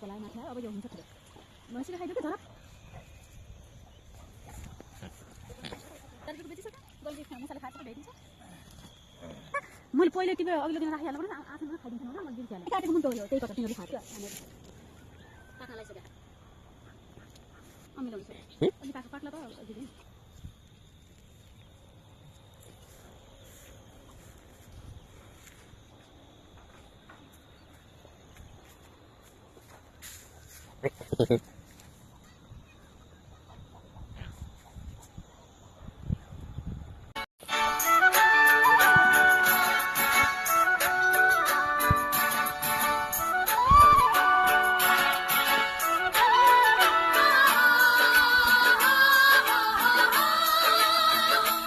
पलायो माथि अब यो हुन्छ फेरि मसिले खाइदियो के झरप तरकारी बेचिसक्यो गल्ती मसाला खाएको भेटिन्छ मैले पहिले तिम्रो अघिल्लो दिन राखिहाल्नु पर्छ आफैमा खाइदिन्छु होला मैले बिर्सिहालेँ काटेको मुन्टो हो त्यही कता तिमीले खाएको काका लगाइसक्यो अमिलो हुन्छ अलि काका पाक्ला त दिदी Hehehe